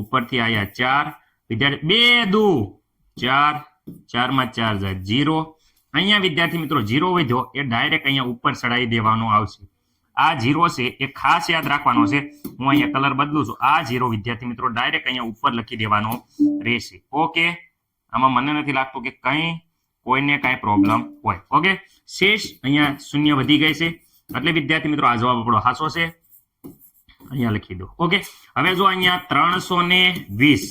ઉપરથી આયા 4. વિદ્યાર્થી 2 દુ 4, 4 માં 4 જાય 0. અહીંયા વિદ્યાર્થી મિત્રો 0 વધ્યો એ ડાયરેક્ટ અહીંયા ઉપર ચડાવી દેવાનો આવશે. આ 0 છે એ ખાસ યાદ રાખવાનો છે. હું અહીંયા કલર બદલું છું. આ 0 વિદ્યાર્થી મિત્રો ડાયરેક્ટ અહીંયા ઉપર લખી દેવાનો રહેશે. ઓકે, આમાં મને નથી લાગતું કે કોઈને કાંઈ પ્રોબ્લેમ હોય. ઓકે, શેષ અહીંયા શૂન્ય વધી ગઈ છે, એટલે વિદ્યાર્થી મિત્રો આ જવાબ આપણો સાચો છે. અહીંયા લખી દો. ઓકે, હવે જો અહીંયા 320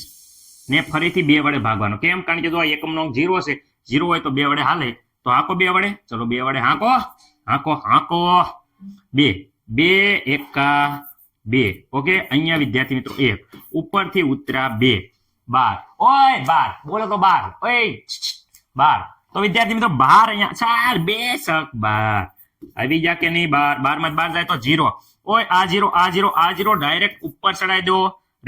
ને ફરીથી 2 વડે ભાગવાનો. કેમ? કારણ કે જો આ એકમનો અંક 0 છે, 0 હોય તો 2 વડે હાલે, તો હાંકો 2 વડે. ચલો 2 વડે હાંકો 2 2 એકા 2. ઓકે, અહીંયા વિદ્યાર્થી મિત્રો 1 ઉપરથી ઉતરા 2 12. ઓય 12 બોલો તો 12. ઓય 12. તો વિદ્યાર્થી મિત્રો 12 અહીંયા 4 2 શક 12 આવી ગયા કે નહીં? 12 12 માં 12 જાય તો 0. ઓય આ 0 આ 0 આ 0 ડાયરેક્ટ ઉપર ચડાવી દો.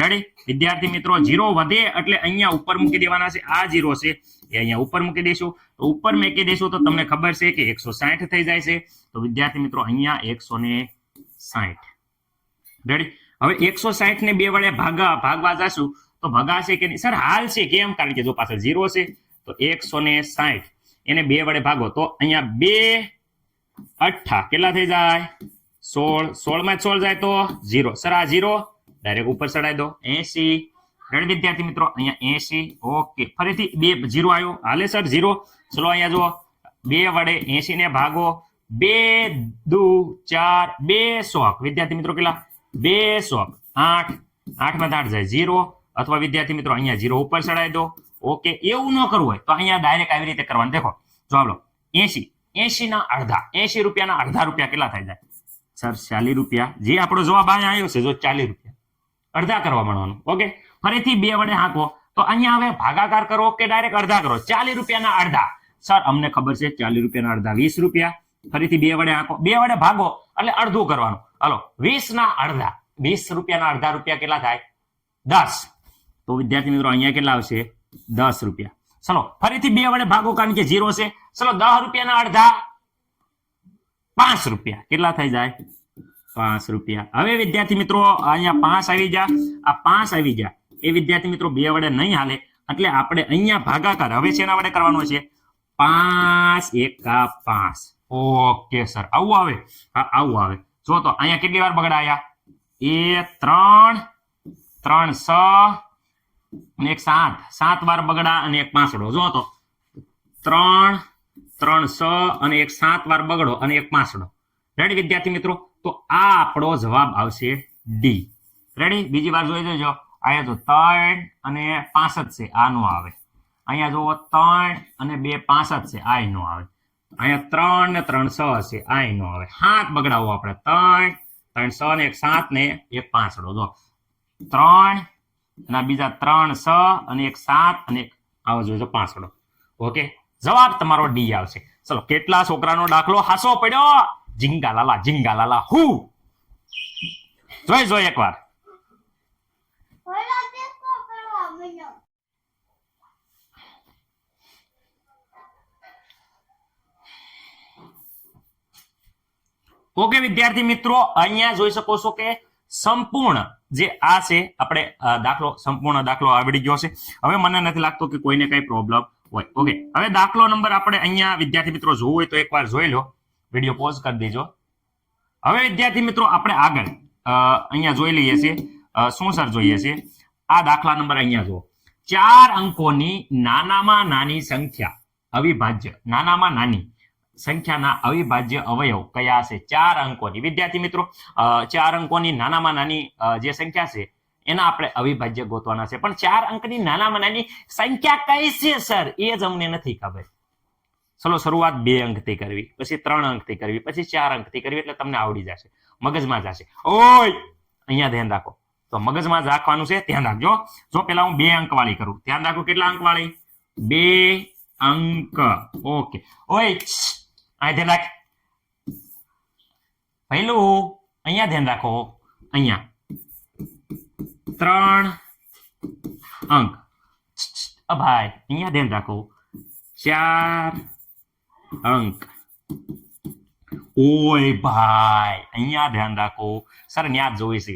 રેડી વિદ્યાર્થી મિત્રો? 0 વધે એટલે અહીંયા ઉપર મૂકી દેવાના છે. આ 0 છે એ અહીંયા ઉપર મૂકી દઈશું. તો ઉપર મૂકી દઈશું તો તમને ખબર છે કે 160 થઈ જાય છે. તો વિદ્યાર્થી મિત્રો અહીંયા 160. રેડી? હવે 160 ને 2 વડે ભાગવા જશું તો ભગાશે કે નહીં? સર હાલ છે. કેમ? કારણ કે જો પાછળ 0 છે તો 160 એને 2 વડે ભાગો તો અહીંયા 2 8 કેટલા થઈ જાય? 16. 16 માં 16 જાય તો 0. સર આ 0 ડાયરેક્ટ ઉપર ચડાવી દો. 80 રેડી વિદ્યાર્થી મિત્રો અહીંયા 80. ઓકે, ફરીથી 2 0 આવ્યો. હાલે સર 0. ચલો અહીંયા જુઓ, 2 વડે 80 ને ભાગો. 2 દુ 4, 2 100. વિદ્યાર્થી મિત્રો કેટલા? 2 100. 8. 8 માં 8 જાય 0. અથવા વિદ્યાર્થી મિત્રો અહીંયા 0 ઉપર ચડાવી દો. ઓકે, એવું ન કરવું હોય તો અહીંયા ડાયરેક્ટ આવી રીતે કરવાનું. દેખો જો હાલો 80 ના અડધા, 80 રૂપિયાના અડધા રૂપિયા કેટલા થઈ જાય સર? 40 રૂપિયા. જે આપણો જવાબ અહીંયા આવ્યો છે જો 40 રૂપિયા અડધા કરવા માંડવાનું. ઓકે, ફરીથી 2 વડે હાંકો તો અહીંયા હવે ભાગાકાર કરો કે ડાયરેક્ટ અડધા કરો? 40 રૂપિયાના અડધા. સર અમને ખબર છે 40 રૂપિયાના અડધા 20 રૂપિયા. ફરીથી 2 વડે હાંકો, 2 વડે ભાગો એટલે અડધું કરવાનું. હાલો 20 ના અડધા, 20 રૂપિયાના અડધા રૂપિયા કેટલા થાય? 10. તો વિદ્યાર્થી મિત્રો અહીંયા કેટલા આવશે? 10 રૂપિયા. ચલો ફરીથી 2 વડે ભાગો કારણ કે 0 છે. ચલો 10 રૂપિયાના અડધા 5 રૂપિયા કેટલા થઈ જાય? 5 રૂપિયા. હવે વિદ્યાર્થી મિત્રો અહીંયા 5 આવી જા, આ 5 આવી જા. એ વિદ્યાર્થી મિત્રો 2 વડે નહીં હાલે એટલે આપણે અહીંયા ભાગાકાર હવે શેના વડે કરવાનો છે? 5 એકા 5. ઓકે સર, આવું આવે? હા આવું આવે. જો તો અહીંયા કેટલી વાર બગડાયા? 3 3 6 અને 1 7. 7 વાર બગડા અને 1 પાંસડો. જો તો 3 3 6 અને 1 7 વાર બગડો અને 1 પાંસડો. રેડી વિદ્યાર્થી મિત્રો? તો આ આપણો જવાબ આવશે ડી. રેડી? બીજી વાર જોઈ લેજો. અહીંયા જો 3 અને 5 જ છે, આ નો આવે. અહીંયા જો 3 અને 2 5 જ છે, આ નો આવે. અહીંયા 3 ને 3 6 છે, આ નો આવે. 7 બગડાવો આપણે. 3 3 6 ને 1 7 ને 1 પાંસડો. જો 3 અને બીજા 3 6 અને 1 7 અને આવો જોજો પાંસડો. ઓકે, જવાબ તમારો ડી આવશે. ચલો કેટલા છોકરાનો દાખલો હાસો પડ્યો? જીંગા લાલા હું જોઈ એકવાર. ઓકે વિદ્યાર્થી મિત્રો, અહીંયા જોઈ શકો છો કે સંપૂર્ણ જે આ છે આપણે દાખલો, સંપૂર્ણ દાખલો આવડી ગયો છે. હવે મને નથી લાગતું કે કોઈને કઈ પ્રોબ્લેમ હોય. ઓકે, હવે દાખલો નંબર આપણે અહીંયા વિદ્યાર્થી મિત્રો જોવું હોય તો એકવાર જોઈ લો. વિડીયો પોઝ કરી દેજો. હવે વિદ્યાર્થી મિત્રો આપણે આગળ અહીંયા જોઈ લઈએ છીએ. શું સર જોઈએ છે? આ દાખલા નંબર અહીંયા જુઓ. 4 અંકોની નાનામાં નાની સંખ્યા અવિભાજ્ય, નાનામાં નાની સંખ્યાના અવિભાજ્ય અવયવ કયા છે? 4 અંકોની. વિદ્યાર્થી મિત્રો 4 અંકોની નાનામાં નાની જે સંખ્યા છે એના આપણે અવિભાજ્ય ગોતવાના છે. પણ 4 અંકની નાનામાં નાની સંખ્યા કઈ છે સર? એ જ અમને નથી ખબર. ચલો શરૂઆત 2 અંકથી કરવી, પછી 3 અંકથી કરવી, પછી 4 અંકથી કરવી એટલે તમને આવડી જશે, મગજમાં જશે. ઓય અહીંયા ધ્યાન રાખો. તો મગજમાં જ રાખવાનું છે, ધ્યાન રાખજો. જો પેલા હું 2 અંક વાળી કરું, ધ્યાન રાખો કેટલા અંક વાળી? 2 અંક. ઓકે, ઓય આ ધ્યાન રાખ. પહેલું અહીંયા ધ્યાન રાખો, અહીંયા 3 અંક. ભાઈ અહીંયા ધ્યાન રાખો, 4 અંક. ઓય ભાઈ અહીંયા ધ્યાન રાખો. સર ન્યા જ જોઈ છે,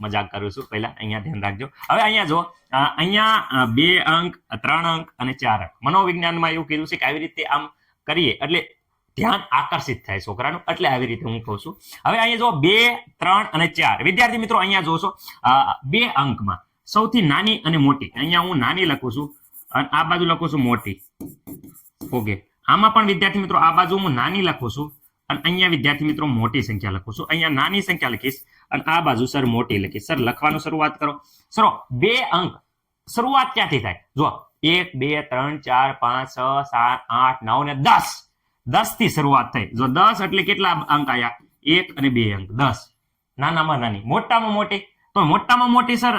મજાક કરું છું. પહેલા અહીંયા ધ્યાન રાખજો. હવે અહીંયા જો અહીંયા 2 અંક, 3 અંક અને 4 અંક. મનોવિજ્ઞાનમાં એવું કીધું છે કે આવી રીતે આમ કરીએ એટલે ધ્યાન આકર્ષિત થાય છોકરાનું, એટલે આવી રીતે હું કહું છું. હવે અહીંયા જો 2 3 અને 4. વિદ્યાર્થી મિત્રો અહીંયા જોશો 2 અંકમાં સૌથી નાની અને મોટી. અહીંયા હું નાની લખું છું અને આ બાજુ લખું છું મોટી. ઓકે, આમાં પણ વિદ્યાર્થી મિત્રો આ બાજુ હું નાની લખું છું અને અહીંયા વિદ્યાર્થી મિત્રો મોટી સંખ્યા લખું છું. અહીંયા નાની સંખ્યા લખીશ અને આ બાજુ સર મોટી લખીશ. સર લખવાનું શરૂઆત કરો. સર 2 અંક શરૂઆત ક્યાંથી થાય? જો 1 2 3 4 5 6 7 8 9 ને 10. 10 થી શરૂઆત થઈ. જો 10 એટલે કેટલા અંક આયા? 1 અને 2 અંક. 10 નાનામાં નાની. મોટામાં મોટી તો મોટામાં મોટી સર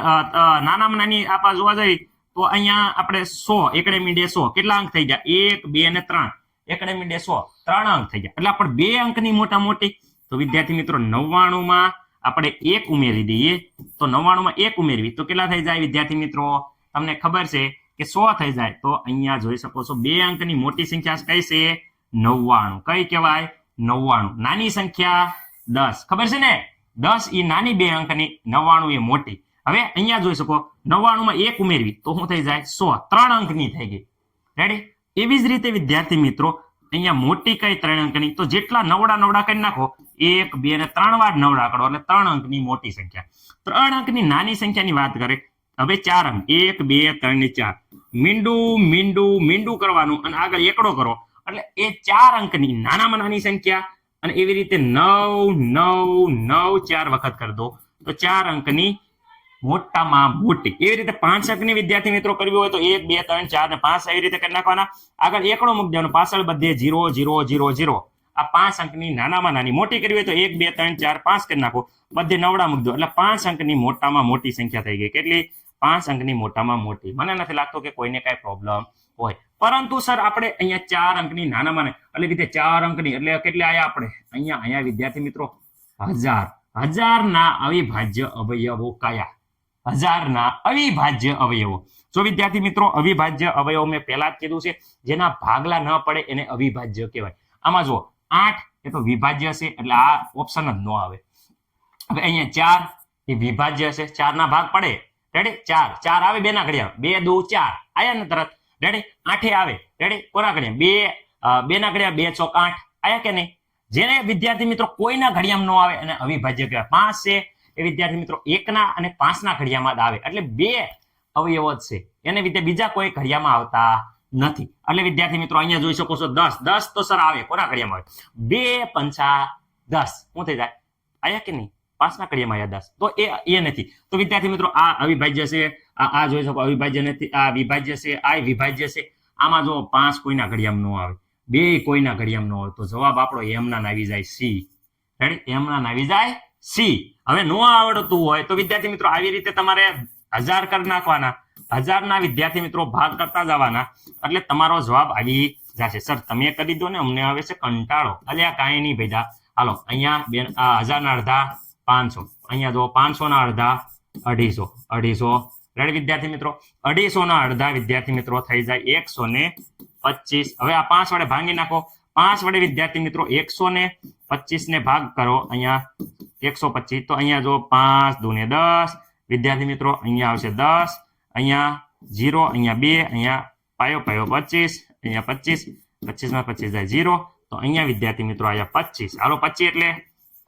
નાનામાં નાની આપણે જોવા જઈએ તો અહીંયા આપણે 100 એકડે મીંડે 100 કેટલા અંક થઈ ગયા? 1 2 અને 3 એકડે મીંડે 100 3 અંક થઈ ગયા. એટલે આપણે 2 અંકની મોટા મોટી. તો વિદ્યાર્થી મિત્રો 99 માં આપણે 1 ઉમેરી દઈએ તો 99 માં 1 ઉમેરવી તો કેટલા થઈ જાય વિદ્યાર્થી મિત્રો? તમને ખબર છે કે 100 થઈ જાય. તો અહીંયા જોઈ શકો છો 2 અંકની મોટી સંખ્યા કઈ છે? 99. કઈ કહેવાય? 99. નાની સંખ્યા 10. ખબર છે ને? 10 એ નાની 2 અંકની, 99 એ મોટી. હવે અહીંયા જોઈ શકો 99 માં 1 ઉમેરવી તો શું થઈ જાય? 100. 3 અંકની થઈ ગઈ. રેડી? એવી જ રીતે વિદ્યાર્થી મિત્રો અહીંયા મોટી કઈ 3 અંકની, તો જેટલા નવડા કરી નાખો 1 2 અને 3 વાર નવડા કરો એટલે 3 અંકની મોટી સંખ્યા. 3 અંકની નાની સંખ્યાની વાત કરે હવે 4 અંક 1 2 3 ને 4 મીંડું મીંડું મીંડું કરવાનું અને આગળ એકડો કરો એટલે એ 4 અંકની નાનામાં નાની સંખ્યા અને એવી રીતે 9 9 9 4 વખત કરી દો તો 4 અંકની મોટામાં મોટી. એવી રીતે 5 અંકની વિદ્યાર્થી મિત્રો કરવી હોય તો 1 2 3 4 ને 5 એવી રીતે કરી નાખવાના. આગળ એકડો મૂકી દેવાનો, પાછળ બધે 0 0 0 0. આ 5 અંકની નાનામાં નાની મોટી કરવી હોય તો 1 2 3 4 5 કરી નાખો, બધે નવડા મૂકી દો એટલે 5 અંકની મોટામાં મોટી સંખ્યા થઈ ગઈ. કેટલી? 5 અંકની મોટામાં મોટી. મને નથી લાગતું કે કોઈને કઈ પ્રોબ્લેમ હોય. પરંતુ સર આપણે અહીંયા 4 અંકની નાનામાં એટલે રીતે 4 અંકની એટલે કેટલી આયા આપણે અહીંયા વિદ્યાર્થી મિત્રો 1000. 1000 ના અવિભાજ્ય અવયવો કયા? 1000 ના અવિભાજ્ય અવયવો. જો વિદ્યાર્થી મિત્રો અવિભાજ્ય અવયવ મેં પહેલા જ કીધું છે, જેના ભાગલા ન પડે એને અવિભાજ્ય કહેવાય. આમાં જો 8 એ તો વિભાજ્ય છે એટલે આ ઓપ્શન જ ન આવે. હવે અહીંયા 4 એ વિભાજ્ય છે, 4 ના ભાગ પડે. રેડી? 4 4 આવે 2 ના ઘડિયા, 2 2 4 આયા ને તરત. રેડી? 8 આવે. રેડી? કોના ઘડિયા? 2 ના ઘડિયા 2 ચોક 8 આયા કે નહીં? જેને વિદ્યાર્થી મિત્રો કોઈના ઘડિયામાં ન આવે એને અવિભાજ્ય કહેવાય. 5 છે એ વિદ્યાર્થી મિત્રો 1 ના અને 5 ના ઘડિયામાં જ આવે એટલે 2 અવયવો જ છે, એને બીજા કોઈ ઘડિયામાં આવતા નથી. એટલે વિદ્યાર્થી મિત્રો અહીંયા જોઈ શકો છો 10 10 તો સર આવે કોના ઘડિયામાં આવે? 2 5 10 શું થઈ જાય? આયા કે નહીં? 5 ના ઘડિયામાં આયા 10 તો એ નથી. તો વિદ્યાર્થી મિત્રો આ અવિભાજ્ય છે, આ જોઈ શકો અવિભાજ્ય નથી, આ વિભાજ્ય છે, આ વિભાજ્ય છે. આમાં જો 5 કોઈના ઘડિયામાં ન આવે, 2 કોઈના ઘડિયામાં ન હોય તો જવાબ આપણો એમના આવી જાય સી. રેડી? એમના આવી જાય સી. હવે નો આવડતું હોય તો વિદ્યાર્થી મિત્રો આવી રીતે તમારે 1000 કરી નાખવાના. 1000 ના વિદ્યાર્થી મિત્રો ભાગ કરતા જવાના એટલે તમારો જવાબ આવી જશે. સર તમે કરી દો ને, અમને આવે છે કંટાળો. અલ્યા કાંઈ નહીં ભેજા. હાલો અહીંયા 1000 ના અડધા 500, અહીંયા જો 500 ના અડધા 250 250. રેડી વિદ્યાર્થી મિત્રો? 250 ના અડધા વિદ્યાર્થી મિત્રો થઈ જાય 125. હવે આ 5 વડે ભાંગી નાખો. 5 વડે વિદ્યાર્થી મિત્રો 125 ને ભાગ કરો અહીંયા 125 તો અહીંયા જો 5 દુ ને 10 વિદ્યાર્થી મિત્રો અહીંયા આવશે 10, અહીંયા 0, અહીંયા 2, અહીંયા પાયો 25, અહીંયા 25, 25 માં 25 જાય 0 તો અહીંયા વિદ્યાર્થી મિત્રો આયા 25. હાલો 25 એટલે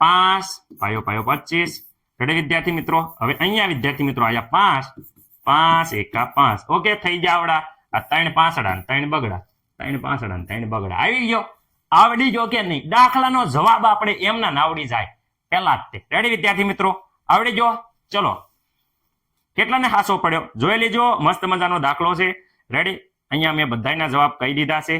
5 પાયો 25. રેડી વિદ્યાર્થી મિત્રો? હવે અહીંયા વિદ્યાર્થી મિત્રો આયા 5 5 એકા 5. ઓકે થઈ ગયા આવડા. આ 3 પાંસડા 3 બગડા, 3 પાંસડા 3 બગડા આવી ગયો. આવડી ગયો કે નહીં? દાખલાનો જવાબ આપણે એમના આવડી જાય પહેલા જ તે. રેડી વિદ્યાર્થી મિત્રો? આવડી ગયો? ચલો કેટલાને હાસો પડ્યો જોઈ લેજો. મસ્ત મજાનો દાખલો છે. રેડી? અહીંયા મેં બધાના જવાબ કહી દીધા છે.